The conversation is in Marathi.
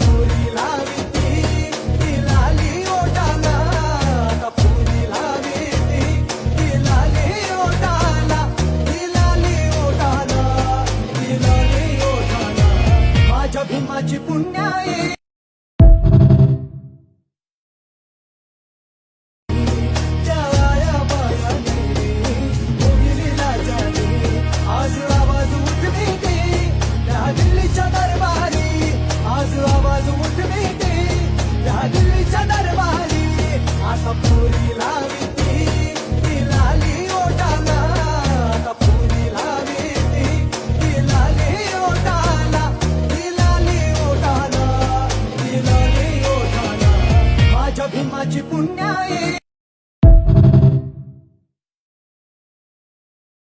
फुरी लाविती ती लाली ओठाला, आता फुरी लाविती ती लाली ओठाला, ती लाली ओठाला, ती लाली ओठाला. माझ्या भीमाची पुण्याई दिल्लीच्या दरबारी आता फुरी लाविती ती लाली ओठाला, आता फुरी लाविती ती लाली ओठाला, ती लाली ओठाला, ती लाली ओठाला. माझ्या भीमाची पुण्याई